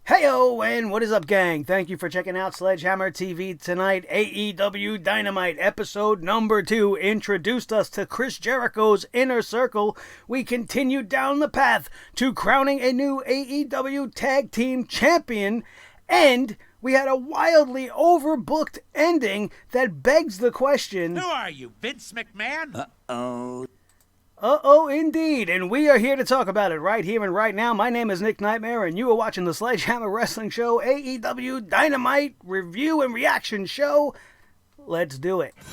Heyo, and what is up, gang? Thank you for checking out Sledgehammer TV tonight. AEW Dynamite episode number 2 introduced us to Chris Jericho's Inner Circle. We continued down the path to crowning a new AEW Tag Team Champion, and we had a wildly overbooked ending that begs the question... Who are you, Vince McMahon? Uh-oh. Uh-oh, indeed, and we are here to talk about it right here and right now. My name is Nick Nightmare, and you are watching the Sledgehammer Wrestling Show AEW Dynamite Review and Reaction Show. Let's do it. The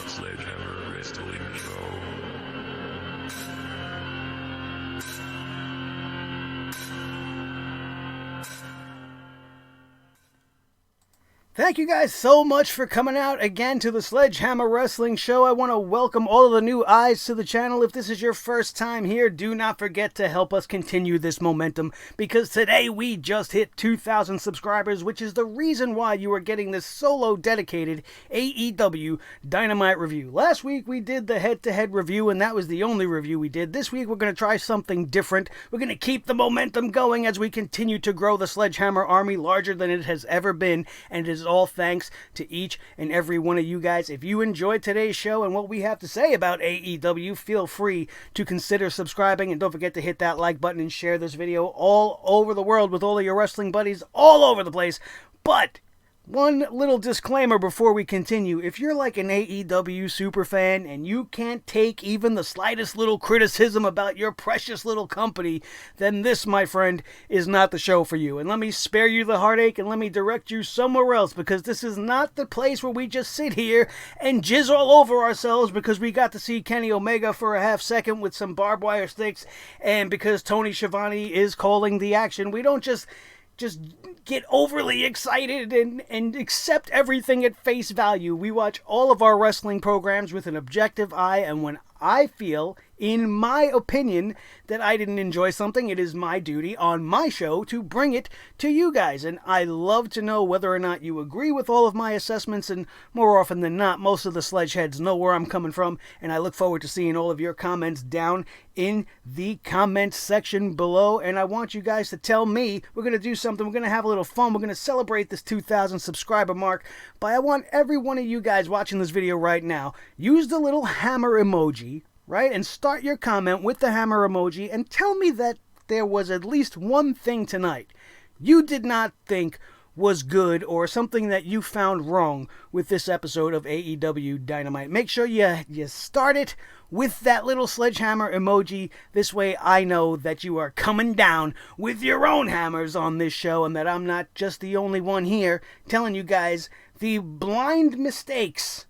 Sledgehammer Wrestling Show. Thank you guys so much for coming out again to the Sledgehammer Wrestling Show. I want to welcome all of the new eyes to the channel. If this is your first time here, do not forget to help us continue this momentum, because today we just hit 2,000 subscribers, which is the reason why you are getting this solo dedicated AEW Dynamite review. Last week we did the head-to-head review, and that was the only review we did. This week we're going to try something different. We're going to keep the momentum going as we continue to grow the Sledgehammer army larger than it has ever been, and it is all thanks to each and every one of you guys. If you enjoyed today's show and what we have to say about AEW, feel free to consider subscribing, and don't forget to hit that like button and share this video all over the world with all of your wrestling buddies all over the place. But one little disclaimer before we continue. If you're like an AEW superfan and you can't take even the slightest little criticism about your precious little company, then this, my friend, is not the show for you. And let me spare you the heartache and let me direct you somewhere else, because this is not the place where we just sit here and jizz all over ourselves because we got to see Kenny Omega for a half second with some barbed wire sticks, and because Tony Schiavone is calling the action. We don't just get overly excited and accept everything at face value. We watch all of our wrestling programs with an objective eye, and when I feel, in my opinion, that I didn't enjoy something, it is my duty on my show to bring it to you guys. And I love to know whether or not you agree with all of my assessments, and more often than not, most of the sledgeheads know where I'm coming from, and I look forward to seeing all of your comments down in the comments section below. And I want you guys to tell me, we're going to do something, we're going to have a little fun, we're going to celebrate this 2,000 subscriber mark, but I want every one of you guys watching this video right now, use the little hammer emoji, right? And start your comment with the hammer emoji and tell me that there was at least one thing tonight you did not think was good, or something that you found wrong with this episode of AEW Dynamite. Make sure you start it with that little sledgehammer emoji. This way I know that you are coming down with your own hammers on this show, and that I'm not just the only one here telling you guys the blind mistakes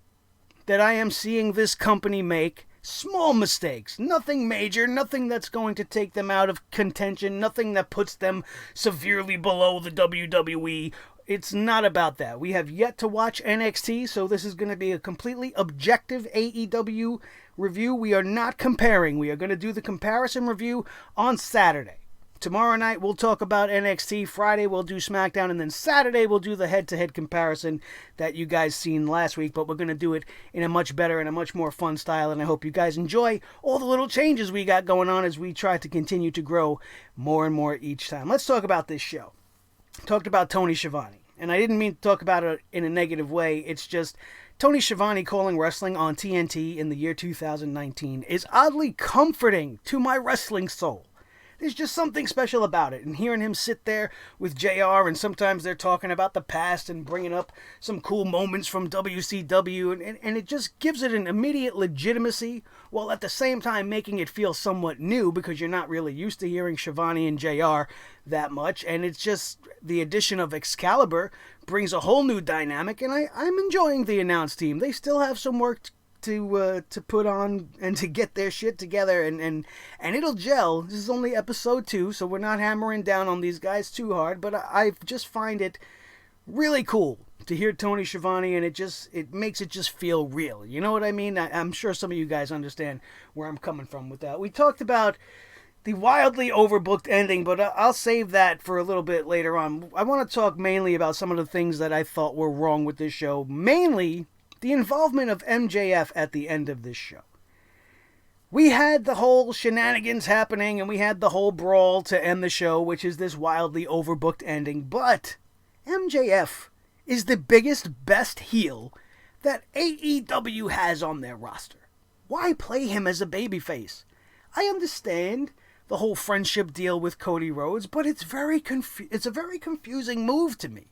that I am seeing this company make. Small mistakes, nothing major, nothing that's going to take them out of contention, nothing that puts them severely below the WWE. It's not about that. We have yet to watch NXT, so this is going to be a completely objective AEW review. We are not comparing. We are going to do the comparison review on Saturday. Tomorrow night we'll talk about NXT, Friday we'll do SmackDown, and then Saturday we'll do the head-to-head comparison that you guys seen last week, but we're going to do it in a much better and a much more fun style, and I hope you guys enjoy all the little changes we got going on as we try to continue to grow more and more each time. Let's talk about this show. Talked about Tony Schiavone, and I didn't mean to talk about it in a negative way. It's just Tony Schiavone calling wrestling on TNT in the year 2019 is oddly comforting to my wrestling soul. There's just something special about it, and hearing him sit there with JR, and sometimes they're talking about the past and bringing up some cool moments from WCW, and it just gives it an immediate legitimacy, while at the same time making it feel somewhat new, because you're not really used to hearing Schiavone and JR that much, and it's just the addition of Excalibur brings a whole new dynamic, and I'm enjoying the announce team. They still have some work to put on and to get their shit together, and it'll gel. This is only episode 2, so we're not hammering down on these guys too hard, but I just find it really cool to hear Tony Schiavone, and it makes it just feel real. You know what I mean? I'm sure some of you guys understand where I'm coming from with that. We talked about the wildly overbooked ending, but I'll save that for a little bit later on. I want to talk mainly about some of the things that I thought were wrong with this show. Mainly, the involvement of MJF at the end of this show. We had the whole shenanigans happening, and we had the whole brawl to end the show, which is this wildly overbooked ending. But MJF is the biggest, best heel that AEW has on their roster. Why play him as a babyface? I understand the whole friendship deal with Cody Rhodes, but it's a very confusing move to me.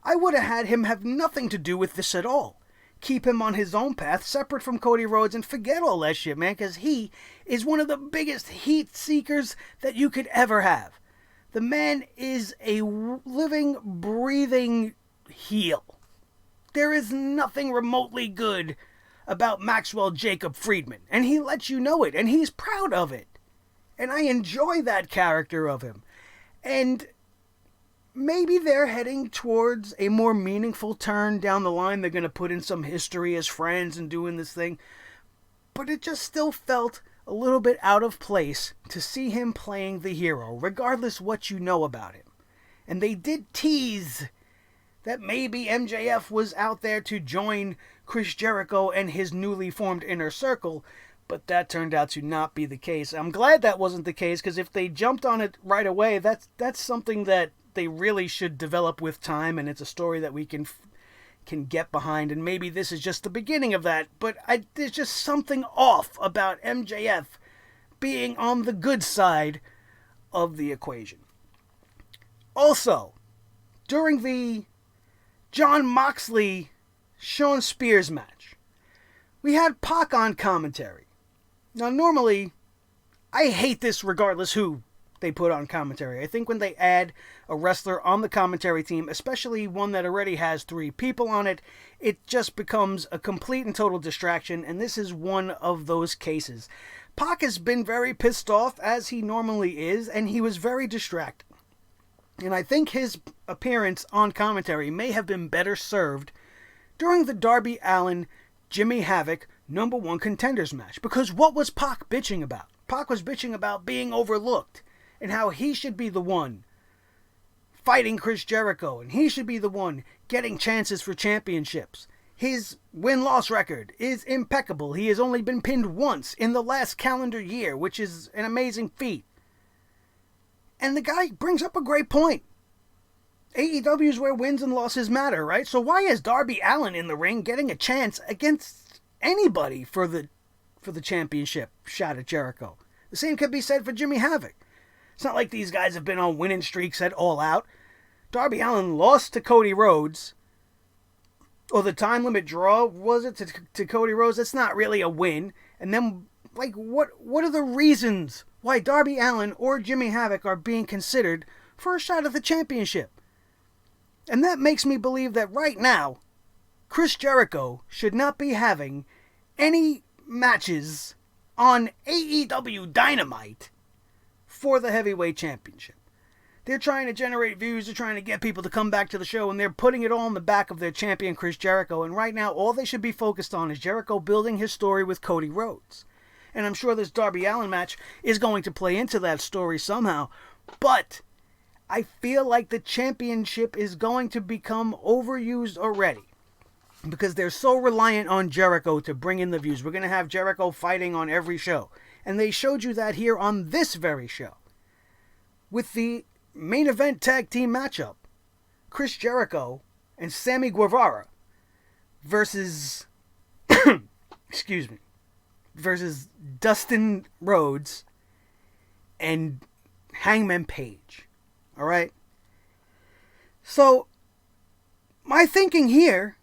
I would have had him have nothing to do with this at all. Keep him on his own path, separate from Cody Rhodes, and forget all that shit, man, because he is one of the biggest heat seekers that you could ever have. The man is a living, breathing heel. There is nothing remotely good about Maxwell Jacob Friedman, and he lets you know it, and he's proud of it. And I enjoy that character of him. And maybe they're heading towards a more meaningful turn down the line. They're going to put in some history as friends and doing this thing. But it just still felt a little bit out of place to see him playing the hero, regardless what you know about him. And they did tease that maybe MJF was out there to join Chris Jericho and his newly formed Inner Circle, but that turned out to not be the case. I'm glad that wasn't the case, because if they jumped on it right away, that's something that they really should develop with time, and it's a story that we can get behind, and maybe this is just the beginning of that, but there's just something off about MJF being on the good side of the equation. Also, during the Jon Moxley Shawn Spears match, we had Pac on commentary. Now, normally, I hate this regardless who they put on commentary. I think when they add a wrestler on the commentary team, especially one that already has 3 people on it, it just becomes a complete and total distraction, and this is one of those cases. Pac has been very pissed off, as he normally is, and he was very distracted. And I think his appearance on commentary may have been better served during the Darby Allin Jimmy Havoc #1 contenders match. Because what was Pac bitching about? Pac was bitching about being overlooked and how he should be the one fighting Chris Jericho, and he should be the one getting chances for championships. His win-loss record is impeccable. He has only been pinned once in the last calendar year, which is an amazing feat. And the guy brings up a great point. AEW is where wins and losses matter, right? So why is Darby Allin in the ring getting a chance against anybody for the championship shot at Jericho? The same could be said for Jimmy Havoc. It's not like these guys have been on winning streaks at All Out. Darby Allin lost to Cody Rhodes, or the time limit draw, was it, to Cody Rhodes? That's not really a win. And then, like, what are the reasons why Darby Allin or Jimmy Havoc are being considered for a shot at the championship? And that makes me believe that right now, Chris Jericho should not be having any matches on AEW Dynamite for the heavyweight championship. They're trying to generate views, they're trying to get people to come back to the show, and they're putting it all on the back of their champion, Chris Jericho. And right now, all they should be focused on is Jericho building his story with Cody Rhodes. And I'm sure this Darby Allin match is going to play into that story somehow. But I feel like the championship is going to become overused already, because they're so reliant on Jericho to bring in the views. We're going to have Jericho fighting on every show. And they showed you that here on this very show, with the main event tag team matchup, Chris Jericho and Sammy Guevara versus versus Dustin Rhodes and Hangman Page. All right? So, my thinking here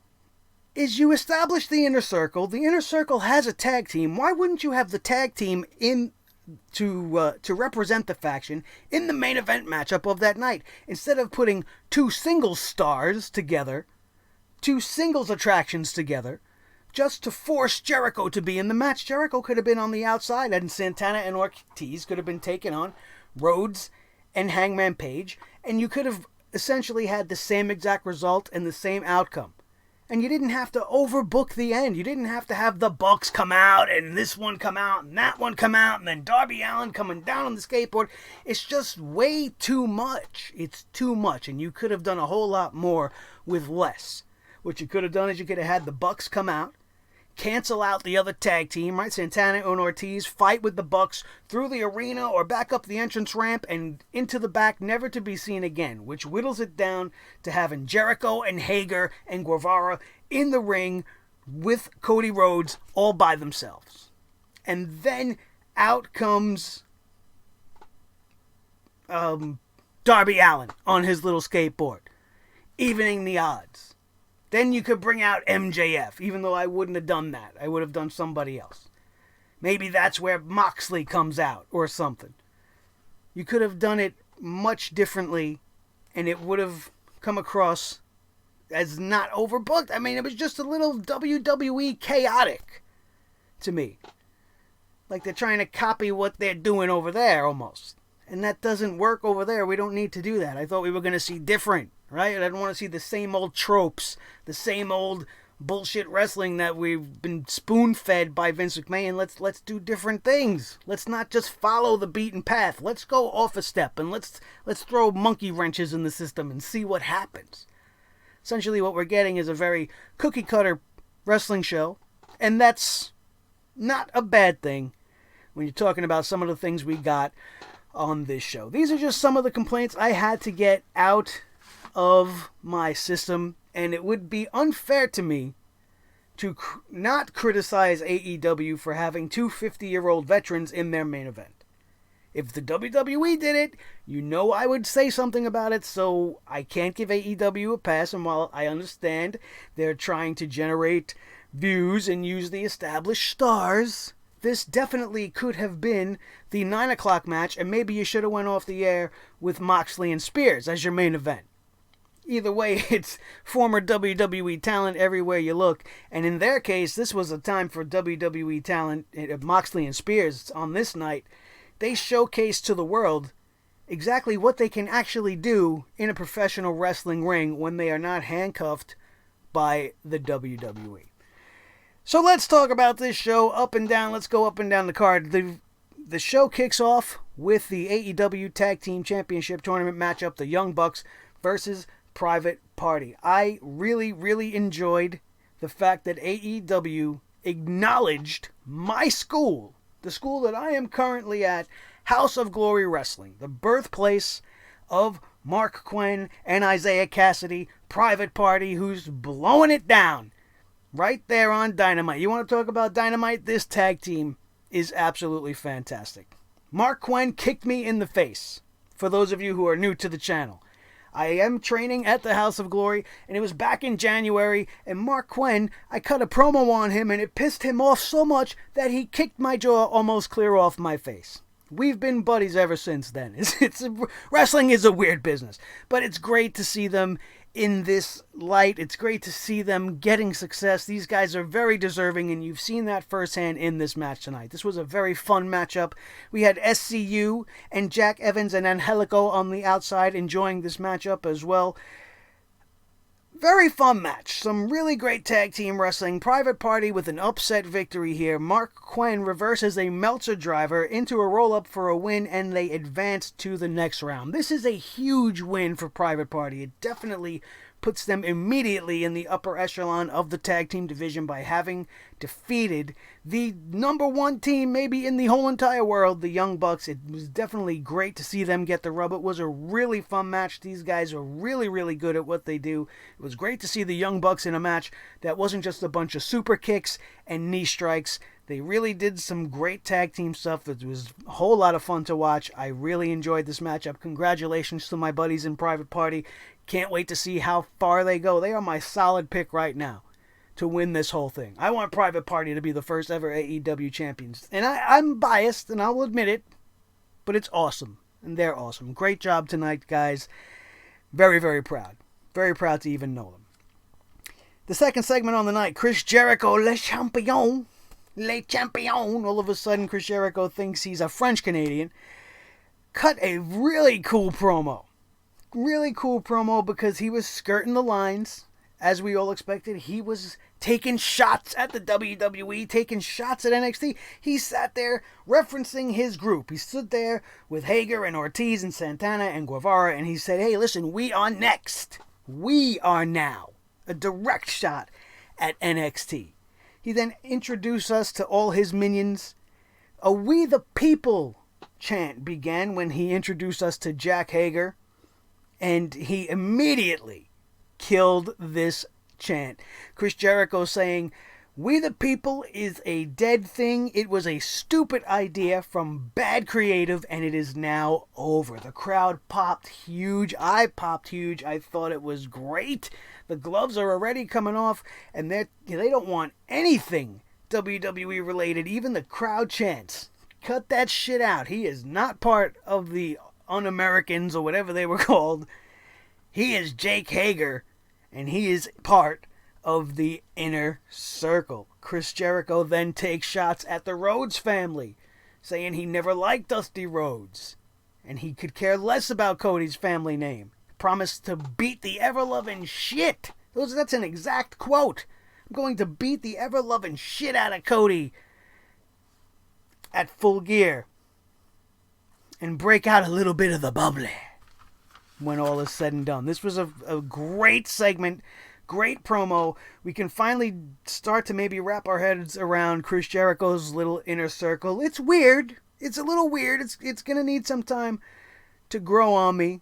is you establish the Inner Circle. The Inner Circle has a tag team. Why wouldn't you have the tag team in to represent the faction in the main event matchup of that night, instead of putting 2 singles stars together, 2 singles attractions together, just to force Jericho to be in the match? Jericho could have been on the outside, and Santana and Ortiz could have been taking on Rhodes and Hangman Page, and you could have essentially had the same exact result and the same outcome. And you didn't have to overbook the end. You didn't have to have the Bucks come out and this one come out and that one come out and then Darby Allin coming down on the skateboard. It's just way too much. It's too much. And you could have done a whole lot more with less. What you could have done is you could have had the Bucks come out, cancel out the other tag team, right? Santana and Ortiz fight with the Bucks through the arena or back up the entrance ramp and into the back, never to be seen again, which whittles it down to having Jericho and Hager and Guevara in the ring with Cody Rhodes all by themselves. And then out comes Darby Allin on his little skateboard, evening the odds. Then you could bring out MJF, even though I wouldn't have done that. I would have done somebody else. Maybe that's where Moxley comes out or something. You could have done it much differently, and it would have come across as not overbooked. I mean, it was just a little WWE chaotic to me. Like they're trying to copy what they're doing over there almost. And that doesn't work over there. We don't need to do that. I thought we were going to see different. Right? I didn't want to see the same old tropes, the same old bullshit wrestling that we've been spoon-fed by Vince McMahon. Let's do different things. Let's not just follow the beaten path. Let's go off a step and let's throw monkey wrenches in the system and see what happens. Essentially what we're getting is a very cookie-cutter wrestling show, and that's not a bad thing when you're talking about some of the things we got on this show. These are just some of the complaints I had to get out of my system, and it would be unfair to me to not criticize AEW for having two 50-year-old veterans in their main event. If the WWE did it, you know I would say something about it, so I can't give AEW a pass, and while I understand they're trying to generate views and use the established stars, this definitely could have been the 9 o'clock match, and maybe you should have went off the air with Moxley and Spears as your main event. Either way, it's former WWE talent everywhere you look. And in their case, this was a time for WWE talent, Moxley and Spears, on this night. They showcased to the world exactly what they can actually do in a professional wrestling ring when they are not handcuffed by the WWE. So let's talk about this show up and down. Let's go up and down the card. The show kicks off with the AEW Tag Team Championship Tournament matchup, the Young Bucks versus Private Party. I really, really enjoyed the fact that AEW acknowledged my school, the school that I am currently at, House of Glory Wrestling, the birthplace of Mark Quinn and Isaiah Cassidy, Private Party, who's blowing it down right there on Dynamite. You want to talk about Dynamite? This tag team is absolutely fantastic. Mark Quinn kicked me in the face, for those of you who are new to the channel. I am training at the House of Glory, and it was back in January, and Mark Quinn, I cut a promo on him, and it pissed him off so much that he kicked my jaw almost clear off my face. We've been buddies ever since then. Wrestling is a weird business, but it's great to see them in this light. It's great to see them getting success. These guys are very deserving, and you've seen that firsthand in this match tonight. This was a very fun matchup. We had SCU and Jack Evans and Angelico on the outside enjoying this matchup as well. Very fun match. Some really great tag team wrestling. Private Party with an upset victory here. Mark Quinn reverses a Meltzer driver into a roll-up for a win, and they advance to the next round. This is a huge win for Private Party. It definitely puts them immediately in the upper echelon of the tag team division by having defeated the number one team maybe in the whole entire world, the Young Bucks. It was definitely great to see them get the rub. It was a really fun match. These guys are really, really good at what they do. It was great to see the Young Bucks in a match that wasn't just a bunch of super kicks and knee strikes. They really did some great tag team stuff that was a whole lot of fun to watch. I really enjoyed this matchup. Congratulations to my buddies in Private Party. Can't wait to see how far they go. They are my solid pick right now to win this whole thing. I want Private Party to be the first ever AEW champions. And I'm biased, and I'll admit it, but it's awesome. And they're awesome. Great job tonight, guys. Very, very proud. Very proud to even know them. The second segment on the night, Chris Jericho, Le Champion. Le Champion. All of a sudden, Chris Jericho thinks he's a French-Canadian. Cut a really cool promo. Really cool promo because he was skirting the lines as we all expected, he was taking shots at the WWE, taking shots at NXT. He sat there referencing his group. He stood there with Hager and Ortiz and Santana and Guevara, and he said, hey, listen, we are next. We are now. A direct shot at NXT. He then introduced us to all his minions. A We the People chant began when he introduced us to Jack Hager, and he immediately killed this chant. Chris Jericho saying, We the People is a dead thing. It was a stupid idea from bad creative, and it is now over. The crowd popped huge. I popped huge. I thought it was great. The gloves are already coming off, and they don't want anything WWE related, even the crowd chants. Cut that shit out. He is not part of the Un-Americans or whatever they were called. He is Jake Hager, and he is part of the Inner Circle. Chris Jericho then takes shots at the Rhodes family, saying he never liked Dusty Rhodes, and he could care less about Cody's family name. Promised to beat the ever-loving shit. That's an exact quote. I'm going to beat the ever-loving shit out of Cody at Full Gear and break out a little bit of the bubbly when all is said and done. This was a great segment, great promo. We can finally start to maybe wrap our heads around Chris Jericho's little Inner Circle. It's weird. It's a little weird. It's going to need some time to grow on me.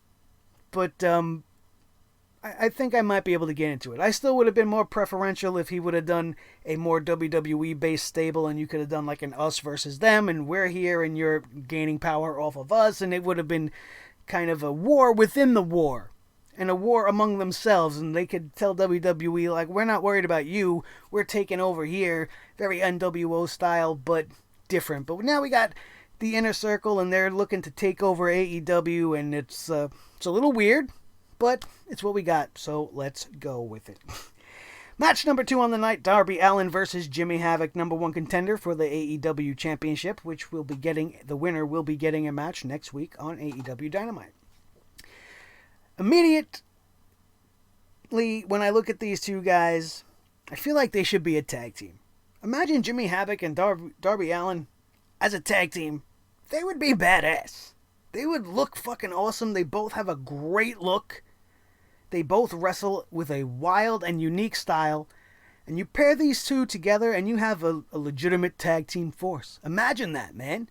But I think I might be able to get into it. I still would have been more preferential if he would have done a more WWE-based stable, and you could have done like an us versus them, and we're here and you're gaining power off of us, and it would have been kind of a war within the war, and a war among themselves, and they could tell WWE, like, we're not worried about you, we're taking over here, very NWO style, but different. But now we got the Inner Circle, and they're looking to take over AEW, and it's a little weird, but it's what we got, so let's go with it. Match number 2 on the night, Darby Allin versus Jimmy Havoc, number 1 contender for the AEW Championship, which will be getting, the winner will be getting a match next week on AEW Dynamite. Immediately, when I look at these two guys, I feel like they should be a tag team. Imagine Jimmy Havoc and Darby Allin as a tag team. They would be badass. They would look fucking awesome. They both have a great look. They both wrestle with a wild and unique style. And you pair these two together and you have a legitimate tag team force. Imagine that, man. It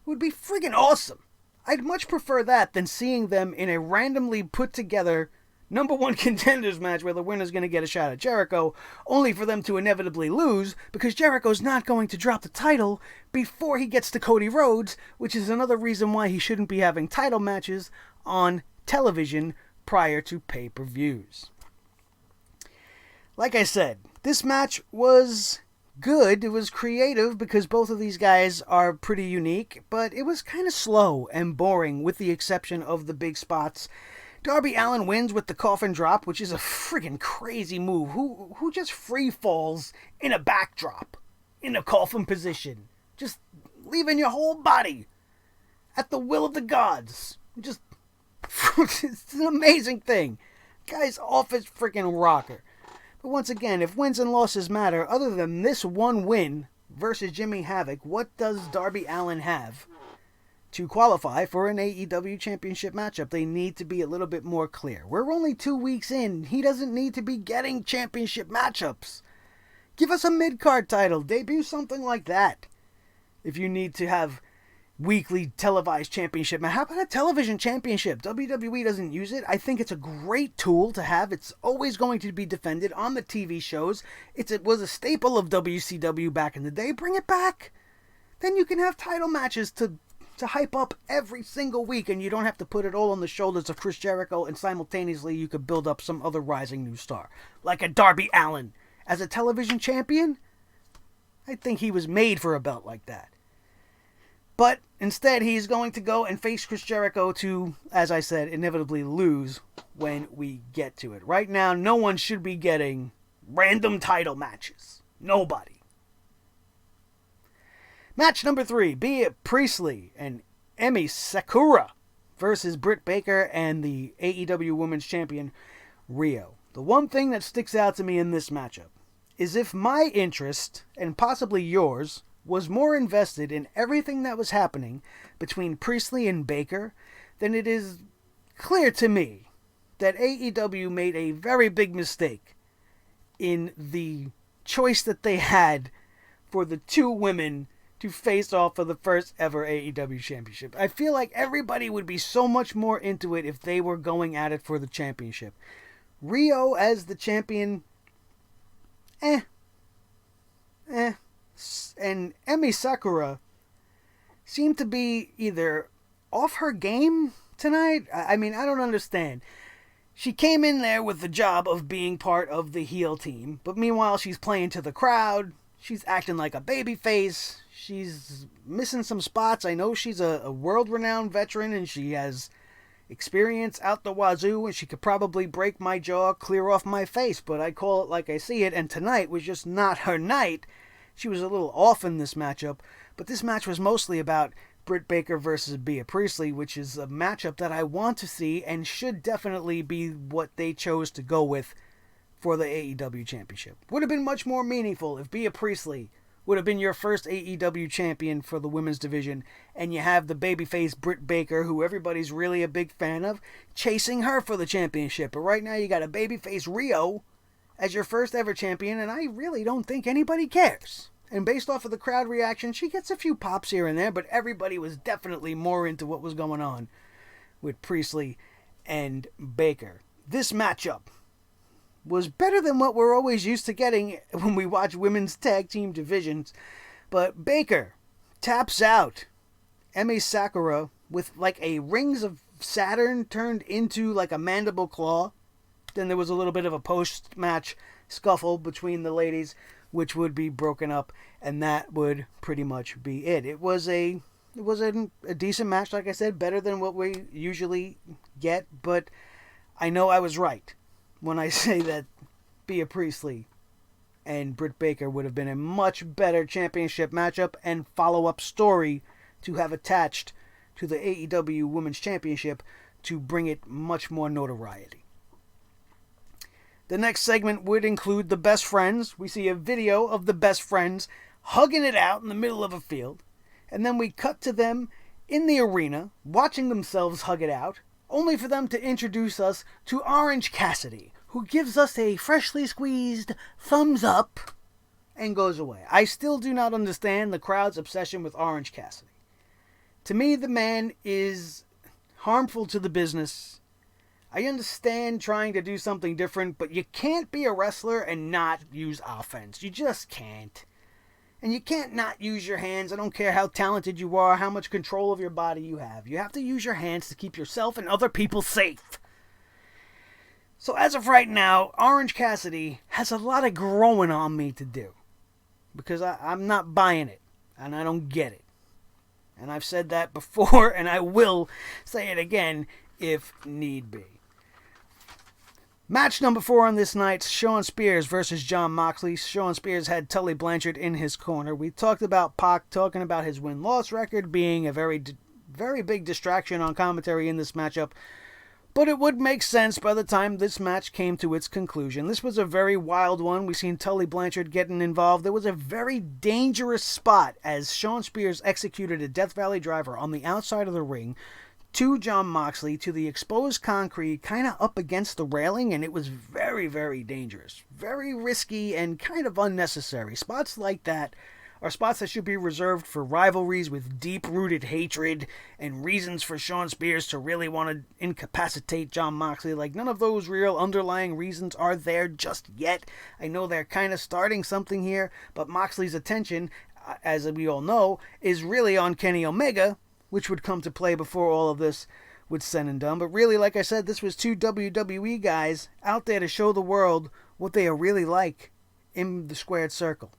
would be friggin' awesome. I'd much prefer that than seeing them in a randomly put together number 1 contenders match where the winner's going to get a shot at Jericho, only for them to inevitably lose because Jericho's not going to drop the title before he gets to Cody Rhodes, which is another reason why he shouldn't be having title matches on television prior to pay-per-views. Like I said, this match was good. It was creative because both of these guys are pretty unique, but it was kind of slow and boring with the exception of the big spots. Darby Allin wins with the coffin drop, which is a friggin' crazy move. Who just free falls in a backdrop, in a coffin position, just leaving your whole body at the will of the gods. Just, it's an amazing thing. Guy's off his friggin' rocker. But once again, if wins and losses matter, other than this one win versus Jimmy Havoc, what does Darby Allin have to qualify for an AEW championship matchup? They need to be a little bit more clear. We're only 2 weeks in. He doesn't need to be getting championship matchups. Give us a mid-card title. Debut something like that. If you need to have weekly televised championship. How about a television championship? WWE doesn't use it. I think it's a great tool to have. It's always going to be defended on the TV shows. It was a staple of WCW back in the day. Bring it back. Then you can have title matches to hype up every single week, and you don't have to put it all on the shoulders of Chris Jericho, and simultaneously you could build up some other rising new star, like a Darby Allin. As a television champion, I think he was made for a belt like that. But instead, he's going to go and face Chris Jericho to, as I said, inevitably lose when we get to it. Right now, no one should be getting random title matches. Nobody. Match number 3, Bea Priestley and Emi Sakura versus Britt Baker and the AEW Women's Champion, Rio. The one thing that sticks out to me in this matchup is if my interest, and possibly yours, was more invested in everything that was happening between Priestley and Baker, then it is clear to me that AEW made a very big mistake in the choice that they had for the two women to face off for the first ever AEW championship. I feel like everybody would be so much more into it if they were going at it for the championship. Rio as the champion, and Emi Sakura seemed to be either off her game tonight. I mean, I don't understand. She came in there with the job of being part of the heel team, but meanwhile she's playing to the crowd. She's acting like a babyface. She's missing some spots. I know she's a world-renowned veteran and she has experience out the wazoo, and she could probably break my jaw clear off my face, but I call it like I see it, and tonight was just not her night. She was a little off in this matchup, but this match was mostly about Britt Baker versus Bea Priestley, which is a matchup that I want to see and should definitely be what they chose to go with for the AEW Championship. Would have been much more meaningful if Bea Priestley would have been your first AEW champion for the women's division, and you have the babyface Britt Baker, who everybody's really a big fan of, chasing her for the championship. But right now you got a babyface Rio as your first ever champion, and I really don't think anybody cares. And based off of the crowd reaction, she gets a few pops here and there, but everybody was definitely more into what was going on with Priestley and Baker. This matchup was better than what we're always used to getting when we watch women's tag team divisions. But Baker taps out Emi Sakura with like a Rings of Saturn turned into like a mandible claw. Then there was a little bit of a post-match scuffle between the ladies, which would be broken up, and that would pretty much be it. It was a decent match, like I said, better than what we usually get, but I know I was right when I say that Bea Priestley and Britt Baker would have been a much better championship matchup and follow-up story to have attached to the AEW Women's Championship to bring it much more notoriety. The next segment would include the Best Friends. We see a video of the Best Friends hugging it out in the middle of a field, and then we cut to them in the arena watching themselves hug it out, only for them to introduce us to Orange Cassidy, who gives us a freshly squeezed thumbs up and goes away. I still do not understand the crowd's obsession with Orange Cassidy. To me, the man is harmful to the business. I understand trying to do something different, but you can't be a wrestler and not use offense. You just can't. And you can't not use your hands. I don't care how talented you are, how much control of your body you have. You have to use your hands to keep yourself and other people safe. So as of right now, Orange Cassidy has a lot of growing on me to do. Because I'm not buying it. And I don't get it. And I've said that before, and I will say it again if need be. Match number 4 on this night, Shawn Spears versus Jon Moxley. Shawn Spears had Tully Blanchard in his corner. We talked about Pac talking about his win-loss record being a very big distraction on commentary in this matchup. But it would make sense by the time this match came to its conclusion. This was a very wild one. We've seen Tully Blanchard getting involved. There was a very dangerous spot as Shawn Spears executed a Death Valley driver on the outside of the ring to Jon Moxley, to the exposed concrete, kind of up against the railing, and it was very, very dangerous. Very risky and kind of unnecessary. Spots like that are spots that should be reserved for rivalries with deep-rooted hatred and reasons for Shawn Spears to really want to incapacitate Jon Moxley. Like, none of those real underlying reasons are there just yet. I know they're kind of starting something here, but Moxley's attention, as we all know, is really on Kenny Omega, which would come to play before all of this was said and done. But really, like I said, this was two WWE guys out there to show the world what they are really like in the squared circle.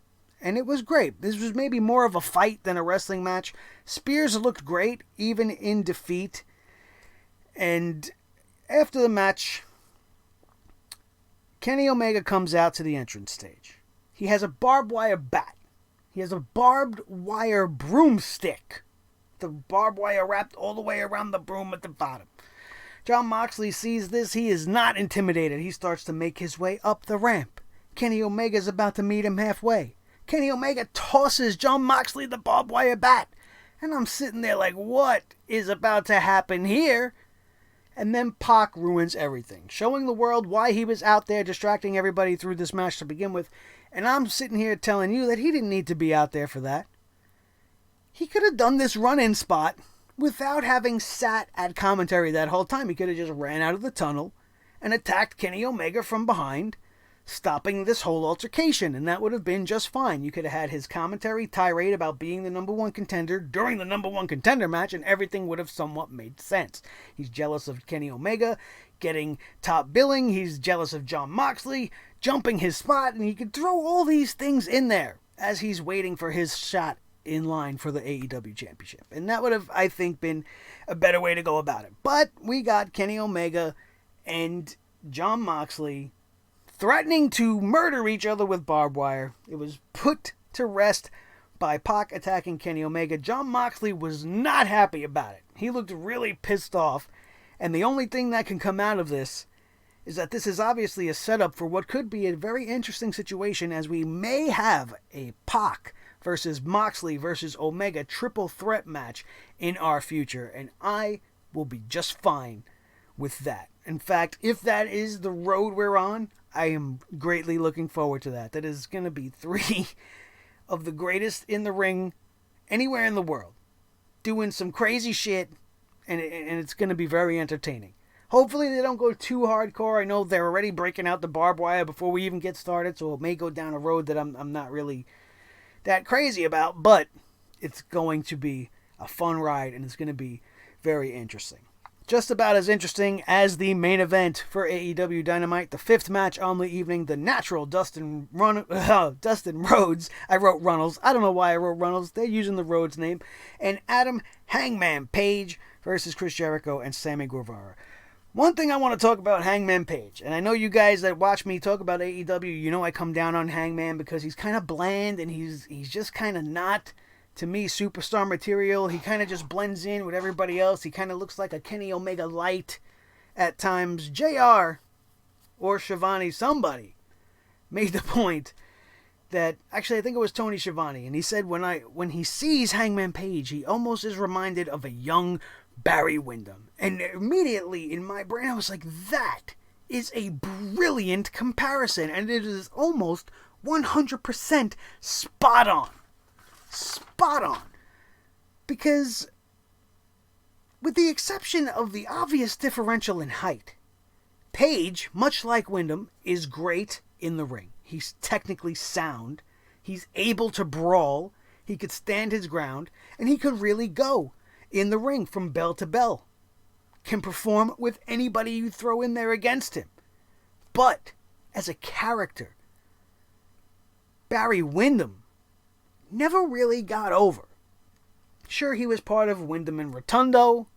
And it was great. This was maybe more of a fight than a wrestling match. Spears looked great, even in defeat. And after the match, Kenny Omega comes out to the entrance stage. He has a barbed wire bat. He has a barbed wire broomstick. The barbed wire wrapped all the way around the broom at the bottom. Jon Moxley sees this. He is not intimidated. He starts to make his way up the ramp. Kenny Omega's about to meet him halfway. Kenny Omega tosses Jon Moxley the barbed wire bat. And I'm sitting there like, what is about to happen here? And then Pac ruins everything, showing the world why he was out there distracting everybody through this match to begin with. And I'm sitting here telling you that he didn't need to be out there for that. He could have done this run-in spot without having sat at commentary that whole time. He could have just ran out of the tunnel and attacked Kenny Omega from behind, stopping this whole altercation, and that would have been just fine. You could have had his commentary tirade about being the number one contender during the number one contender match, and everything would have somewhat made sense. He's jealous of Kenny Omega getting top billing. He's jealous of Jon Moxley jumping his spot, and he could throw all these things in there as he's waiting for his shot in line for the AEW Championship. And that would have, I think, been a better way to go about it. But we got Kenny Omega and Jon Moxley threatening to murder each other with barbed wire. It was put to rest by Pac attacking Kenny Omega. Jon Moxley was not happy about it. He looked really pissed off. And the only thing that can come out of this is that this is obviously a setup for what could be a very interesting situation, as we may have a Pac versus Moxley versus Omega triple threat match in our future. And I will be just fine with that. In fact, if that is the road we're on, I am greatly looking forward to that. That is going to be three of the greatest in the ring anywhere in the world, doing some crazy shit, and it's going to be very entertaining. Hopefully they don't go too hardcore. I know they're already breaking out the barbed wire before we even get started, so it may go down a road that I'm not really that crazy about, but it's going to be a fun ride, and it's going to be very interesting. Just about as interesting as the main event for AEW Dynamite, the fifth match on the evening, the natural Dustin Rhodes. I wrote Runnels. I don't know why I wrote Runnels. They're using the Rhodes name. And Adam Hangman Page versus Chris Jericho and Sammy Guevara. One thing I want to talk about Hangman Page, and I know you guys that watch me talk about AEW, you know I come down on Hangman because he's kind of bland and he's just kind of not, to me, superstar material. He kind of just blends in with everybody else. He kind of looks like a Kenny Omega light at times. JR or Schiavone, somebody made the point that, actually I think it was Tony Schiavone, and he said when he sees Hangman Page, he almost is reminded of a young Barry Windham. And immediately in my brain I was like, that is a brilliant comparison, and it is almost 100% spot on. Spot on. Because with the exception of the obvious differential in height, Page, much like Windham, is great in the ring. He's technically sound. He's able to brawl. He could stand his ground. And he could really go in the ring from bell to bell. Can perform with anybody you throw in there against him. But as a character, Barry Windham never really got over. Sure, he was part of Windham and Rotundo,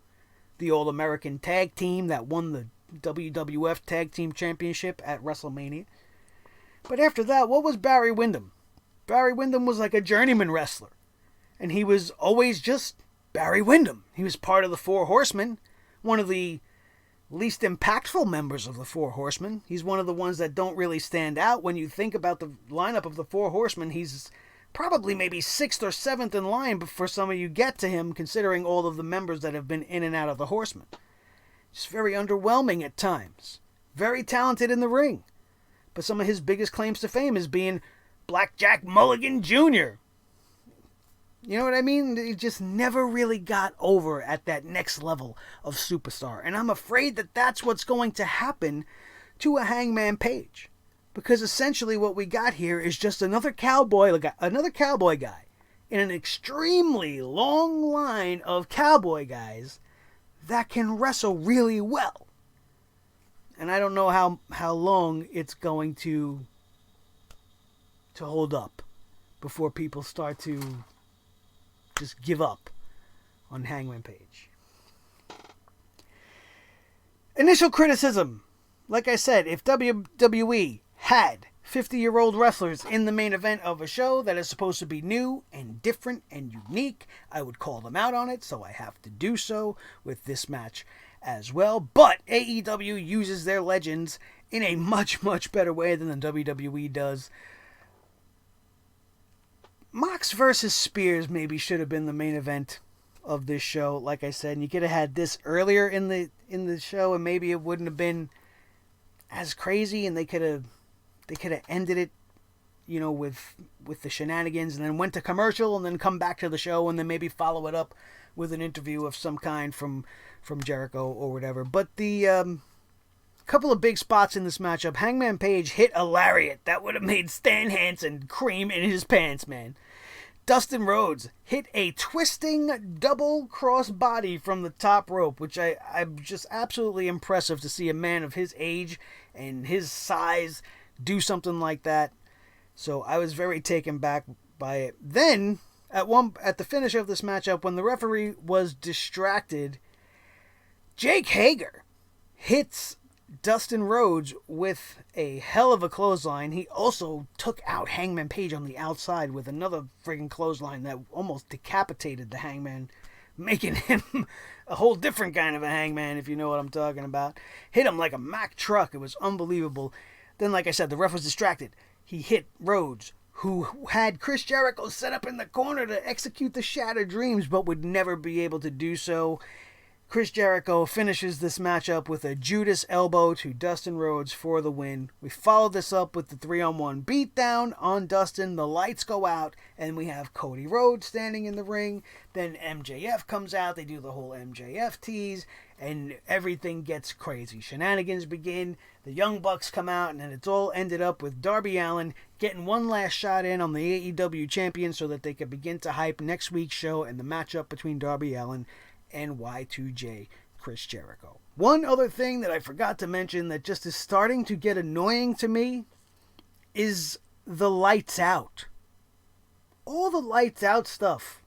the All-American tag team that won the WWF Tag Team Championship at WrestleMania. But after that, what was Barry Windham? Barry Windham was like a journeyman wrestler. And he was always just Barry Windham. He was part of the Four Horsemen, one of the least impactful members of the Four Horsemen. He's one of the ones that don't really stand out. When you think about the lineup of the Four Horsemen, he's probably maybe 6th or 7th in line before some of you get to him, considering all of the members that have been in and out of the Horsemen. Just very underwhelming at times. Very talented in the ring. But some of his biggest claims to fame is being Blackjack Mulligan Jr. You know what I mean? He just never really got over at that next level of superstar. And I'm afraid that that's what's going to happen to a Hangman Page. Because essentially what we got here is just another cowboy guy in an extremely long line of cowboy guys that can wrestle really well. And I don't know how long it's going to hold up before people start to just give up on Hangman Page. Initial criticism. Like I said, if WWE had 50-year-old wrestlers in the main event of a show that is supposed to be new and different and unique, I would call them out on it, so I have to do so with this match as well. But AEW uses their legends in a much, much better way than the WWE does. Mox versus Spears maybe should have been the main event of this show, like I said, and you could have had this earlier in the show, and maybe it wouldn't have been as crazy, and they could have ended it, you know, with the shenanigans, and then went to commercial, and then come back to the show, and then maybe follow it up with an interview of some kind from Jericho or whatever. But the couple of big spots in this matchup. Hangman Page hit a lariat that would have made Stan Hansen cream in his pants, man. Dustin Rhodes hit a twisting double cross body from the top rope, which I'm just absolutely impressive to see a man of his age and his size do something like that. So I was very taken back by it. Then, at the finish of this matchup, when the referee was distracted, Jake Hager hits Dustin Rhodes with a hell of a clothesline. He also took out Hangman Page on the outside with another friggin' clothesline that almost decapitated the Hangman, making him a whole different kind of a Hangman, if you know what I'm talking about. Hit him like a Mack truck. It was unbelievable. Then, like I said, the ref was distracted. He hit Rhodes, who had Chris Jericho set up in the corner to execute the Shattered Dreams, but would never be able to do so. Chris Jericho finishes this matchup with a Judas elbow to Dustin Rhodes for the win. We follow this up with the 3-on-1 beatdown on Dustin. The lights go out, and we have Cody Rhodes standing in the ring. Then MJF comes out. They do the whole MJF tease, and everything gets crazy. Shenanigans begin. The Young Bucks come out, and then it's all ended up with Darby Allin getting one last shot in on the AEW champion so that they could begin to hype next week's show and the matchup between Darby Allin and Y2J Chris Jericho. One other thing that I forgot to mention that just is starting to get annoying to me is the lights out. All the lights out stuff.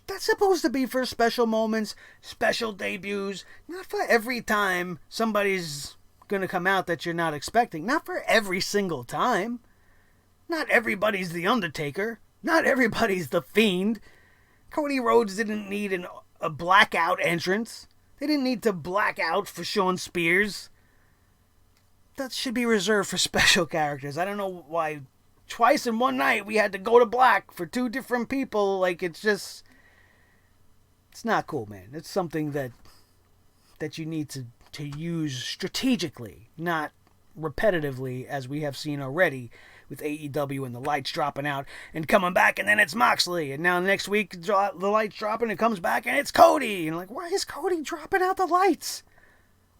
That's supposed to be for special moments, special debuts, not for every time somebody's going to come out that you're not expecting. Not for every single time. Not everybody's The Undertaker. Not everybody's The Fiend. Cody Rhodes didn't need a blackout entrance. They didn't need to black out for Shawn Spears. That should be reserved for special characters. I don't know why twice in one night we had to go to black for two different people. Like, it's just... It's not cool, man. It's something that you need to use strategically, not repetitively, as we have seen already with AEW and the lights dropping out and coming back, and then it's Moxley, and now next week the lights dropping and comes back and it's Cody, and like, why is Cody dropping out the lights?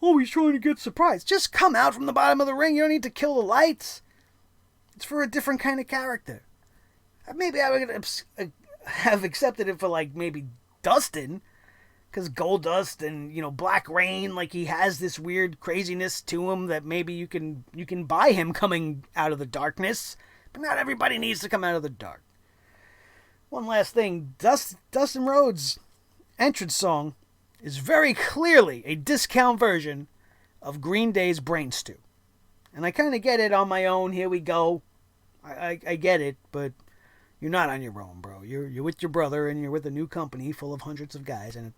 Oh, he's trying to get surprised. Just come out from the bottom of the ring. You don't need to kill the lights. It's for a different kind of character. Maybe I would have accepted it for, like, maybe Dustin, because Goldust and, you know, Black Rain, like, he has this weird craziness to him that maybe you can buy him coming out of the darkness, but not everybody needs to come out of the dark. One last thing, Dustin Rhodes' entrance song is very clearly a discount version of Green Day's Brain Stew. And I kind of get it on my own. Here we go. I get it, but you're not on your own, bro. You're with your brother, and you're with a new company full of hundreds of guys, and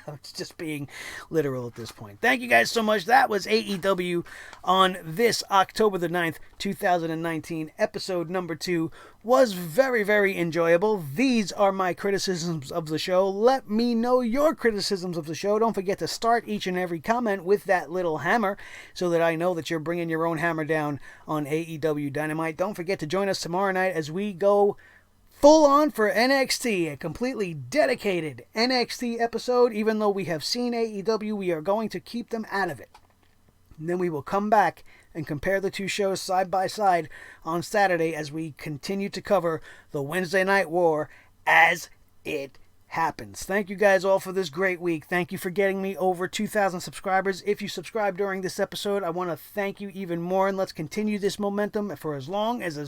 it's just being literal at this point. Thank you guys so much. That was AEW on this October the 9th, 2019. Episode number 2 was very, very enjoyable. These are my criticisms of the show. Let me know your criticisms of the show. Don't forget to start each and every comment with that little hammer so that I know that you're bringing your own hammer down on AEW Dynamite. Don't forget to join us tomorrow night as we go full on for NXT, a completely dedicated NXT episode. Even though we have seen AEW, we are going to keep them out of it. And then we will come back and compare the two shows side by side on Saturday as we continue to cover the Wednesday Night War as it happens. Thank you guys all for this great week. Thank you for getting me over 2,000 subscribers. If you subscribed during this episode, I want to thank you even more, and let's continue this momentum for as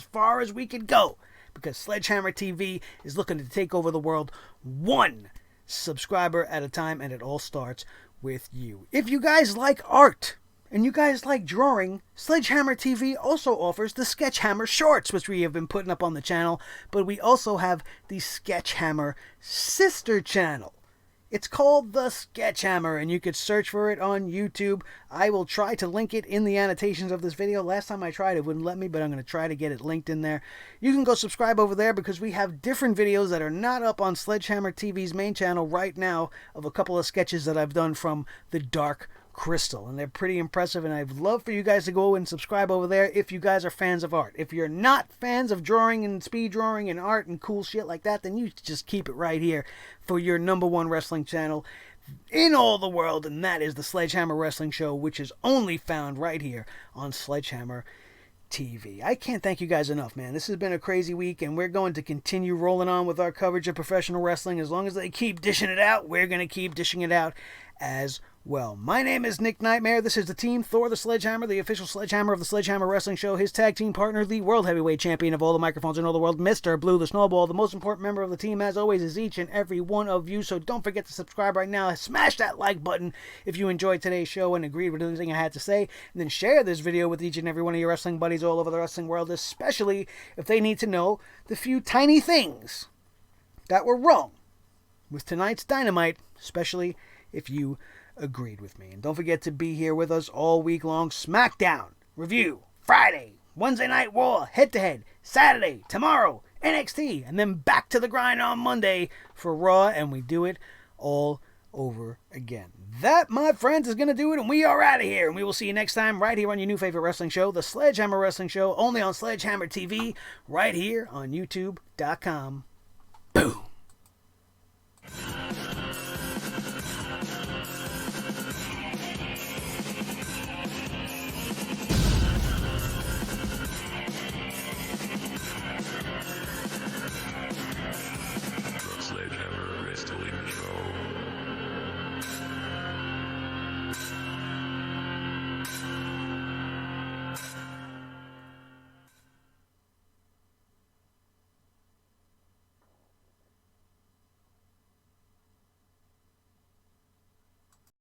far as we can go. Because Sledgehammer TV is looking to take over the world one subscriber at a time, and it all starts with you. If you guys like art and you guys like drawing, Sledgehammer TV also offers the Sketchhammer Shorts, which we have been putting up on the channel, but we also have the Sketchhammer sister channel. It's called The Sledgehammer, and you could search for it on YouTube. I will try to link it in the annotations of this video. Last time I tried, it wouldn't let me, but I'm going to try to get it linked in there. You can go subscribe over there because we have different videos that are not up on Sledgehammer TV's main channel right now of a couple of sketches that I've done from the Dark Crystal, and they're pretty impressive, and I'd love for you guys to go and subscribe over there if you guys are fans of art. If you're not fans of drawing and speed drawing and art and cool shit like that, then you just keep it right here for your #1 wrestling channel in all the world, and that is the Sledgehammer Wrestling Show, which is only found right here on Sledgehammer TV. I can't thank you guys enough, man. This has been a crazy week, and we're going to continue rolling on with our coverage of professional wrestling. As long as they keep dishing it out, we're going to keep dishing it out as well. My name is Nick Nightmare. This is the team, Thor the Sledgehammer, the official Sledgehammer of the Sledgehammer Wrestling Show. His tag team partner, the World Heavyweight Champion of all the microphones in all the world, Mr. Blue the Snowball. The most important member of the team, as always, is each and every one of you. So don't forget to subscribe right now. Smash that like button if you enjoyed today's show and agreed with anything I had to say. And then share this video with each and every one of your wrestling buddies all over the wrestling world, especially if they need to know the few tiny things that were wrong with tonight's Dynamite, especially if you agreed with me. And don't forget to be here with us all week long. SmackDown review Friday, Wednesday Night Raw head-to-head, Saturday, tomorrow, NXT, and then back to the grind on Monday for Raw, and we do it all over again. That, my friends, is going to do it, and we are out of here. And we will see you next time right here on your new favorite wrestling show, the Sledgehammer Wrestling Show, only on Sledgehammer TV, right here on YouTube.com. Boom.